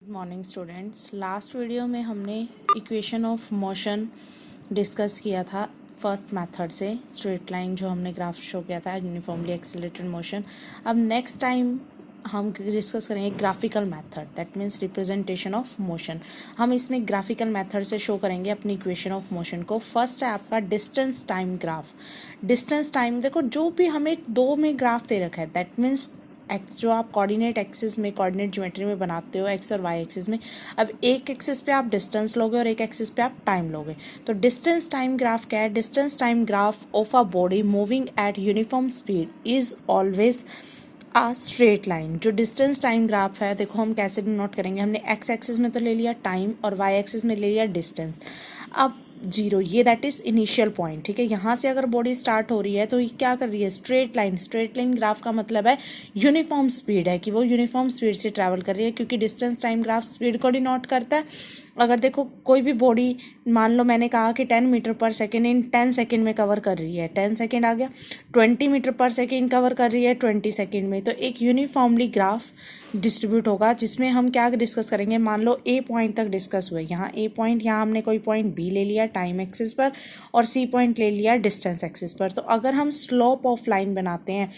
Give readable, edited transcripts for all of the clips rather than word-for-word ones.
Good morning students. Last video में हमने equation of motion discuss किया था फर्स्ट मेथड से, स्ट्रेट लाइन जो हमने ग्राफ शो किया था, यूनिफॉर्मली एक्सीलरेटेड मोशन। अब नेक्स्ट टाइम हम डिस्कस करेंगे graphical method, that means representation of motion. हम इसमें ग्राफिकल मेथड से शो करेंगे अपनी इक्वेशन ऑफ मोशन को। फर्स्ट है आपका distance time graph. Distance time देखो, जो भी हमें दो में ग्राफ दे रखा है, दैट मीन्स एक्स जो आप कोऑर्डिनेट एक्सिस में, कोऑर्डिनेट ज्योमेट्री में बनाते हो, एक्स और वाई एक्सिस में। अब एक एक्सिस पे आप डिस्टेंस लोगे और एक एक्सिस पे आप टाइम लोगे। तो डिस्टेंस टाइम ग्राफ क्या है? Distance time graph of a body moving at uniform speed is always a straight line. जो डिस्टेंस टाइम ग्राफ है, देखो हम कैसे डिनोट करेंगे। हमने एक्स एक्सिस में तो ले लिया टाइम और वाई एक्सिस में ले लिया डिस्टेंस। अब जीरो, ये दैट इज इनिशियल पॉइंट, ठीक है। यहाँ से अगर बॉडी स्टार्ट हो रही है तो ये क्या कर रही है? Straight line. Straight line graph का मतलब है यूनिफॉर्म स्पीड है, कि वो यूनिफॉर्म स्पीड से ट्रैवल कर रही है, क्योंकि डिस्टेंस टाइम ग्राफ स्पीड को डिनोट करता है। अगर देखो कोई भी बॉडी, मान लो मैंने कहा कि 10 मीटर पर सेकेंड इन 10 सेकेंड में कवर कर रही है, 10 सेकेंड आ गया। 20 मीटर पर सेकेंड कवर कर रही है 20 सेकेंड में, तो एक यूनिफॉर्मली ग्राफ डिस्ट्रीब्यूट होगा, जिसमें हम क्या डिस्कस करेंगे। मान लो ए पॉइंट तक डिस्कस हुआ, यहाँ ए पॉइंट, यहाँ हमने कोई पॉइंट बी ले लिया टाइम एक्सिस पर और सी पॉइंट ले लिया डिस्टेंस एक्सिस पर। तो अगर हम स्लोप ऑफ लाइन बनाते हैं,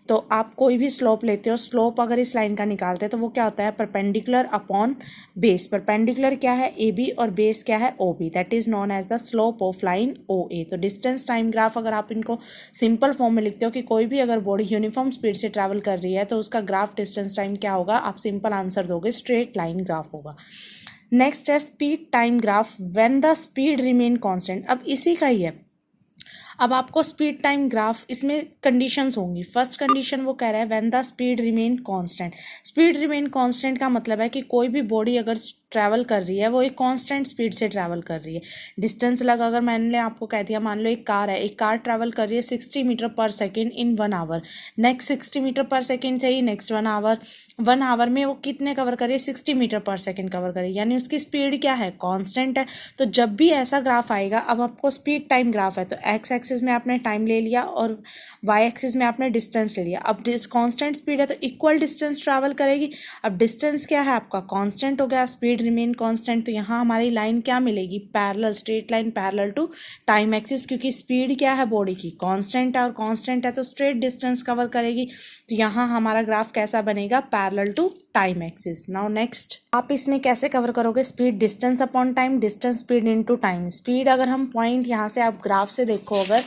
तो आप कोई भी स्लोप लेते हो, स्लोप अगर इस लाइन का निकालते हैं तो वो क्या होता है? Perpendicular upon base. परपेंडिकुलर क्या है? ए बी, और बेस क्या है? O B. That is known as the slope of line O A. तो डिस्टेंस टाइम ग्राफ अगर आप इनको सिंपल फॉर्म में लिखते हो कि कोई भी अगर बॉडी यूनिफॉर्म स्पीड से ट्रैवल कर रही है तो उसका ग्राफ डिस्टेंस टाइम क्या होगा? आप सिंपल आंसर दोगे, स्ट्रेट लाइन ग्राफ होगा। नेक्स्ट है speed time graph when the speed remain constant. अब इसी का ही है। अब आपको स्पीड टाइम ग्राफ, इसमें कंडीशंस होंगी। फर्स्ट कंडीशन वो कह रहा है when the speed remain constant. Speed remain constant का मतलब है कि कोई भी बॉडी अगर ट्रैवल कर रही है वो एक कांस्टेंट स्पीड से ट्रैवल कर रही है। डिस्टेंस लगा, अगर मैंने आपको कह दिया, मान लो एक कार है, एक कार ट्रैवल कर रही है 60 metre per second in 1 hour. Next 60 metre per second से ही नेक्स्ट 1 आवर में वो कितने कवर कर रही है? 60 मीटर पर सेकेंड कवर कर रही है, यानी उसकी स्पीड क्या है? कांस्टेंट है। तो जब भी ऐसा ग्राफ आएगा, अब आपको स्पीड टाइम ग्राफ है तो एक्स एक्सिस में आपने टाइम ले लिया और वाई एक्सिस में आपने डिस्टेंस ले लिया। अब कांस्टेंट स्पीड है तो इक्वल डिस्टेंस ट्रैवल करेगी। अब डिस्टेंस क्या है आपका? कांस्टेंट हो गया, स्पीड रिमेन कांस्टेंट। तो यहाँ हमारी लाइन क्या मिलेगी? Parallel, straight line parallel to time axis, क्योंकि स्पीड क्या है बॉडी की? कांस्टेंट है, और कांस्टेंट है तो स्ट्रेट डिस्टेंस कवर करेगी। तो यहाँ हमारा ग्राफ कैसा बनेगा? Parallel to time axis. Now next, आप इसमें कैसे कवर करोगे? Speed distance upon time, distance speed into time. Speed अगर हम पॉइंट यहाँ से आप ग्राफ से देखो, अगर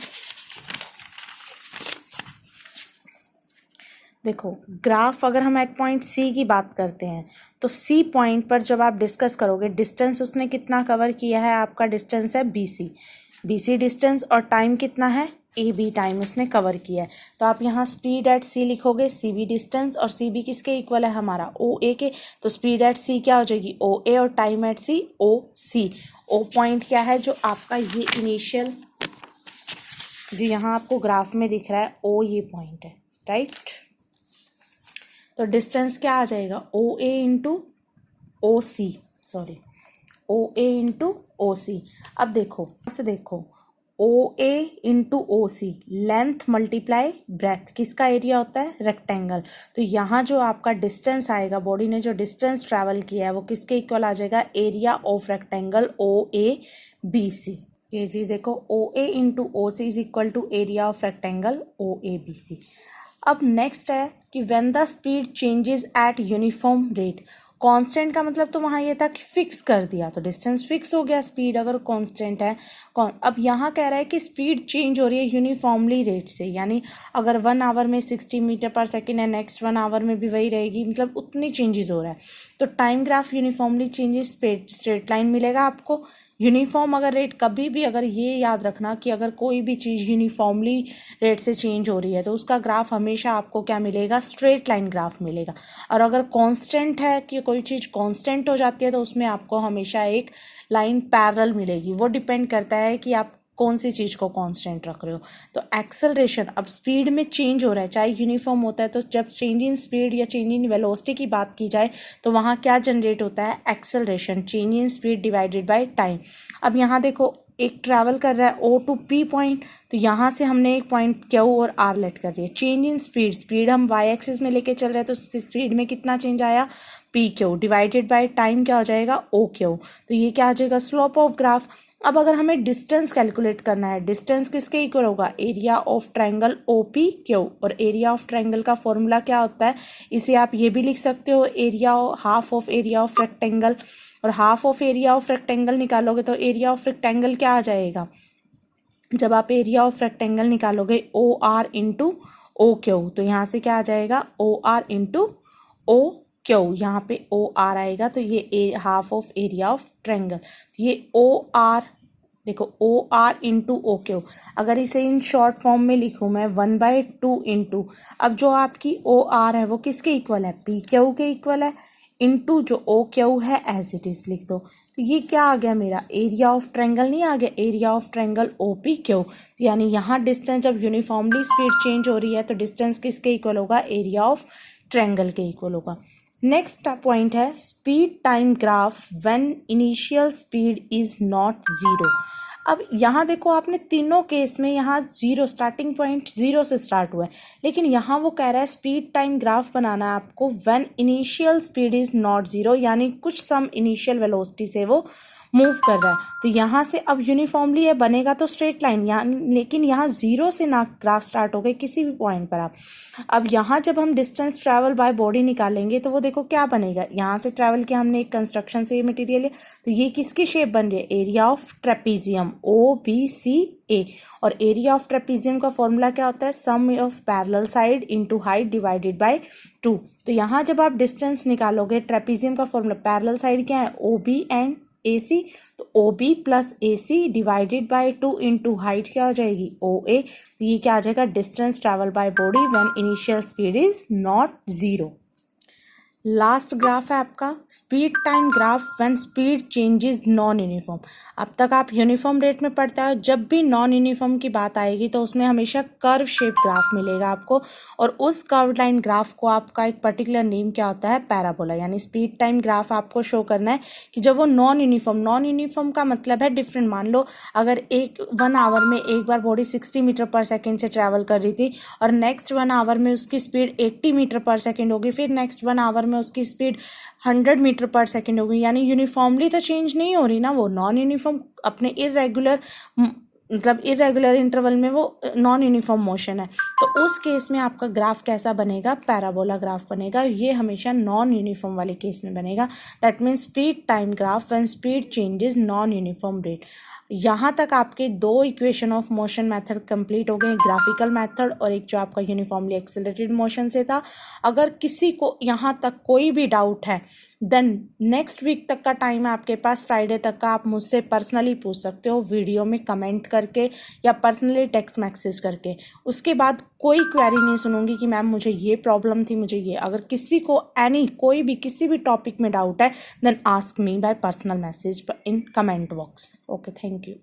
देखो ग्राफ, अगर हम एट पॉइंट सी की बात करते हैं तो सी पॉइंट पर जब आप डिस्कस करोगे, डिस्टेंस उसने कितना कवर किया है? आपका डिस्टेंस है बीसी डिस्टेंस, और टाइम कितना है? ए बी टाइम उसने कवर किया है। तो आप यहाँ स्पीड एट सी लिखोगे, सी बी डिस्टेंस, और सी बी किसके इक्वल है? हमारा ओ ए के। तो स्पीड एट सी क्या हो जाएगी? ओ ए, और टाइम एट सी ओ सी। ओ पॉइंट क्या है? जो आपका ये इनिशियल, जो यहाँ आपको ग्राफ में दिख रहा है, ओ ये पॉइंट है, राइट। तो डिस्टेंस क्या आ जाएगा? ओ A into O C, sorry, O A into O सी। अब देखो से देखो, O A into O C, length multiply breath, किसका एरिया होता है? रेक्टेंगल। तो यहाँ जो आपका डिस्टेंस आएगा, बॉडी ने जो डिस्टेंस ट्रैवल किया है वो किसके इक्वल आ जाएगा? Area of rectangle O A B C. ये चीज़ देखो, O A into O C is equal to area of rectangle O A B C. अब नेक्स्ट है कि when the speed changes at uniform rate. Constant का मतलब तो वहाँ ये था कि फिक्स कर दिया, तो डिस्टेंस फिक्स हो गया स्पीड अगर कांस्टेंट है। अब यहाँ कह रहा है कि स्पीड चेंज हो रही है यूनिफॉर्मली रेट से, यानी अगर 1 आवर में 60 मीटर पर सेकेंड है, नेक्स्ट 1 आवर में भी वही रहेगी, मतलब उतनी चेंजेस हो रहा है। तो time graph uniformly changes, straight line मिलेगा आपको। यूनिफॉर्म अगर रेट, कभी भी अगर ये याद रखना कि अगर कोई भी चीज़ यूनिफॉर्मली रेट से चेंज हो रही है तो उसका ग्राफ हमेशा आपको क्या मिलेगा? स्ट्रेट लाइन ग्राफ मिलेगा। और अगर कांस्टेंट है कि कोई चीज़ कांस्टेंट हो जाती है तो उसमें आपको हमेशा एक लाइन पैरेलल मिलेगी। वो डिपेंड करता है कि आप कौन सी चीज़ को कांस्टेंट रख रहे हो। तो एक्सेलरेशन, अब स्पीड में चेंज हो रहा है, चाहे यूनिफॉर्म होता है, तो जब चेंज इन स्पीड या चेंज इन वेलोसिटी की बात की जाए तो वहाँ क्या जनरेट होता है? Acceleration, change in speed divided by time. अब यहाँ देखो, एक ट्रैवल कर रहा है O टू P पॉइंट, तो यहाँ से हमने एक पॉइंट Q और R लेट कर रही है। चेंज इन स्पीड, स्पीड हम y एक्सिस में लेके चल रहे हैं, तो स्पीड में कितना चेंज आया, PQ डिवाइडेड बाय टाइम क्या हो जाएगा, OQ। तो ये क्या आ जाएगा, स्लोप ऑफ ग्राफ। अब अगर हमें डिस्टेंस कैलकुलेट करना है, डिस्टेंस किसके इक्वल होगा, एरिया ऑफ ट्रायंगल OPQ। और एरिया ऑफ ट्रायंगल का फॉर्मूला क्या होता है, इसे आप ये भी लिख सकते हो, area half of area of rectangle. और half of area of rectangle निकालोगे तो एरिया ऑफ रेक्टेंगल क्या आ जाएगा, जब आप एरिया ऑफ रेक्टेंगल निकालोगे OR इंटू OQ, तो यहाँ से क्या आ जाएगा, OR इंटू OQ, यहाँ पे OR आएगा, तो ये half of area of triangle. तो ये OR, देखो OR इंटू OQ। अगर इसे इन शॉर्ट फॉर्म में लिखूँ मैं 1/2 इंटू, अब जो आपकी OR है वो किसके इक्वल है, PQ के इक्वल है, इंटू जो OQ है एज इट इज लिख दो। तो ये क्या आ गया मेरा, एरिया ऑफ ट्रायंगल नहीं आ गया, एरिया ऑफ ट्रायंगल OPQ। यानी यहाँ डिस्टेंस जब यूनिफॉर्मली स्पीड चेंज हो रही है तो डिस्टेंस किसके इक्वल होगा, एरिया ऑफ ट्रायंगल के इक्वल होगा। नेक्स्ट पॉइंट है speed time graph when initial speed is not zero. अब यहाँ देखो आपने तीनों केस में यहाँ जीरो, स्टार्टिंग पॉइंट जीरो से स्टार्ट हुआ है, लेकिन यहाँ वो कह रहा है स्पीड टाइम ग्राफ बनाना है आपको when initial speed is not zero, यानी कुछ सम इनिशियल वेलोसिटी से वो मूव कर रहा है। तो यहाँ से अब यूनिफॉर्मली ये बनेगा तो स्ट्रेट लाइन, यहाँ लेकिन यहाँ जीरो से ना ग्राफ स्टार्ट हो गए किसी भी पॉइंट पर आप। अब यहाँ जब हम डिस्टेंस ट्रैवल बाय बॉडी निकालेंगे तो वो देखो क्या बनेगा, यहाँ से ट्रैवल किया हमने एक कंस्ट्रक्शन से ये मटेरियल है, तो ये किसकी शेप बन रही है, एरिया ऑफ ट्रेपीजियम OBCA। और एरिया ऑफ ट्रेपीजियम का फॉर्मूला क्या होता है, sum of parallel side into height divided by 2। तो यहाँ जब आप डिस्टेंस निकालोगे, ट्रेपीजियम का फॉर्मूला, पैरेलल साइड क्या है OB एंड AC, तो OB plus AC divided by 2 into height क्या हो जाएगी OA। तो ये क्या आ जाएगा, distance travel by body when initial speed is not zero. Last graph है आपका speed time graph when speed changes non uniform. अब तक आप यूनिफॉर्म रेट में पढ़ते हो, जब भी नॉन यूनिफॉर्म की बात आएगी तो उसमें हमेशा कर्व शेप ग्राफ मिलेगा आपको, और उस कर्व लाइन ग्राफ को आपका एक पर्टिकुलर नेम क्या होता है, पैराबोला। यानी स्पीड टाइम ग्राफ आपको शो करना है कि जब वो नॉन यूनिफॉर्म का मतलब है डिफरेंट। मान लो अगर 1 आवर में एक बार बॉडी 60 मीटर पर सेकेंड से ट्रैवल कर रही थी, और नेक्स्ट 1 आवर में उसकी स्पीड 80 मीटर पर सेकेंड होगी, फिर नेक्स्ट 1 आवर में उसकी स्पीड 100 मीटर पर सेकेंड होगी, यानी यूनिफॉर्मली तो चेंज नहीं हो रही ना, वो नॉन यूनिफॉर्म अपने इरेगुलर इंटरवल में वो नॉन यूनिफॉर्म मोशन है। तो उस केस में आपका ग्राफ कैसा बनेगा, पैराबोला ग्राफ बनेगा। ये हमेशा नॉन यूनिफॉर्म वाले केस में बनेगा। That means speed time graph when speed changes non uniform rate. यहाँ तक आपके 2 equation of motion method complete हो गए, ग्राफिकल मेथड और एक जो आपका यूनिफॉर्मली एक्सेलरेटेड मोशन से था। अगर किसी को यहाँ तक कोई भी डाउट है देन नेक्स्ट वीक तक का टाइम है आपके पास, फ्राइडे तक का, आप मुझसे पर्सनली पूछ सकते हो, वीडियो में कमेंट करके या पर्सनली टेक्स्ट मैसेज करके। उसके बाद कोई क्वेरी नहीं सुनूंगी कि मैम मुझे ये प्रॉब्लम थी, मुझे ये। अगर किसी को कोई भी किसी भी टॉपिक में डाउट है then ask me by personal message in comment box. Okay, thank you.